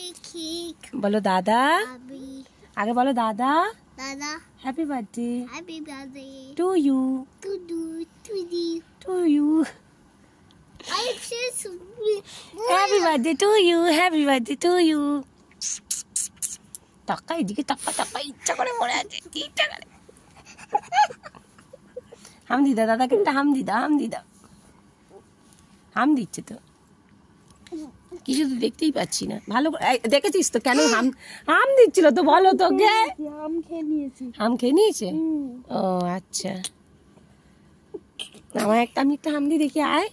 बोलो दादा आगे बोलो दादा happy birthday to you happy birthday to you টাকা এদিকে টাপা টাপা ইচ্ছা করে মরে আছে ইচ্ছা করে হাম দিদা দাদাকে একটা হাম দিচ্ছে তো কিছু তো দেখতেই পাচ্ছি না ভালো দেখেছিস তো কেন হাম দিচ্ছিল তো বলো তোকে হাম খেয়ে নিয়েছে ও আচ্ছা আমার আমি একটা হাম দিয়ে দেখি আয়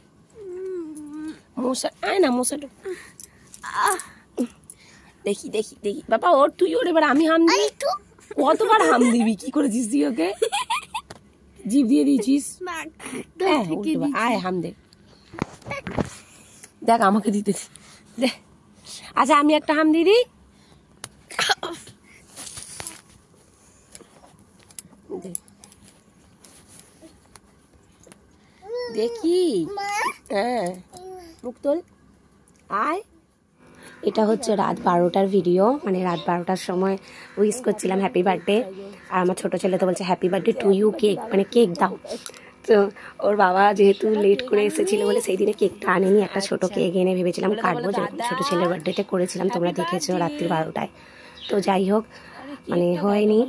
মশা আয় না মশাটা দেখি দেখি দেখি বাবা ওর তুই ওর এবার আমি হাম দিই কতবার হাম দিবি কি করেছিস তুই ওকে জিভ দিয়ে দিয়েছিস আয় হাম দে দেখ আমাকে দিতেছি দে আচ্ছা আমি একটা হাম দিই দেখি হ্যাঁ মুখ তোল আয় এটা হচ্ছে রাত 12টার ভিডিও মানে রাত 12টার সময় উইশ করছিলাম হ্যাপি বার্থডে আর আমার ছোটো ছেলে তো বলছে happy birthday to you cake মানে কেক দাও তো ওর বাবা যেহেতু লেট করে এসেছিল বলে সেই দিনে কেকটা আনেনি একটা ছোটো কেক এনে ভেবেছিলাম কাটবো যেরকম ছোটো ছেলের বার্থডেতে করেছিলাম তোমরা দেখেছো রাত্রি 12টায় তো যাই হোক মানে হয়নি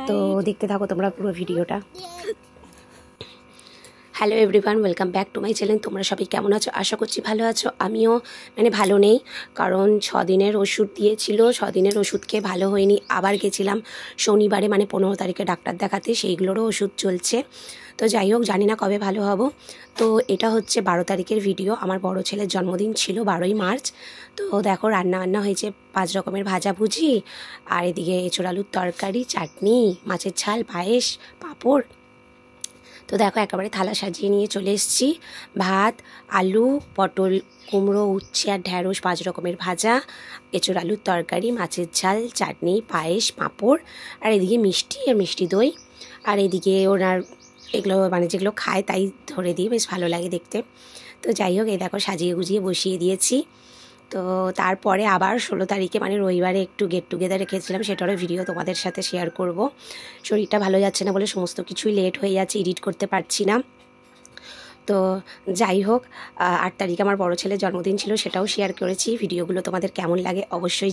তো দেখতে থাকো তোমরা পুরো ভিডিওটা hello everyone welcome back to my channel তোমরা সবাই কেমন আছো আশা করছি ভালো আছো আমিও মানে ভালো নেই কারণ 6 দিনের ওষুধ দিয়েছিল 6 দিনের ওষুধ খেয়ে ভালো হয়নি আবার গেছিলাম শনিবারে মানে 15 তারিখে ডাক্তার দেখাতে সেইগুলোরও ওষুধ চলছে তো যাই হোক জানি না কবে ভালো হব তো এটা হচ্ছে 12 তারিখের ভিডিও আমার বড় ছেলের জন্মদিন ছিল 12ই মার্চ তো দেখো রান্না হয়েছে 5 রকমের ভাজাভুজি আর এদিকে এঁচোড় আলুর তরকারি চাটনি মাছের ঝাল পায়েস পাঁপড় তো দেখো একেবারে থালা সাজিয়ে নিয়ে চলে এসেছি ভাত আলু পটল কুমড়ো উচ্ছে আর ঢ্যাঁড়স 5 রকমের ভাজা এঁচোড় আলুর তরকারি মাছের ঝাল চাটনি পায়েস পাঁপড় আর এদিকে মিষ্টি আর মিষ্টি দই আর এদিকে ওনার এগুলো মানে যেগুলো খায় তাই ধরে দিয়ে বেশ ভালো লাগে দেখতে তো যাই হোক এই দেখো সাজিয়ে গুজিয়ে বসিয়ে দিয়েছি তো তারপরে আবার 16 তারিখে মানে রবিবারে একটু গেট টুগেদার রেখেছিলাম সেটারও ভিডিও তোমাদের সাথে শেয়ার করব শরীরটা ভালো যাচ্ছে না বলে সমস্ত কিছুই লেট হয়ে যাচ্ছে এডিট করতে পারছি না তো যাই হোক 8 তারিখে আমার বড় ছেলের জন্মদিন ছিল সেটাও শেয়ার করেছি ভিডিওগুলো তোমাদের কেমন লাগে অবশ্যই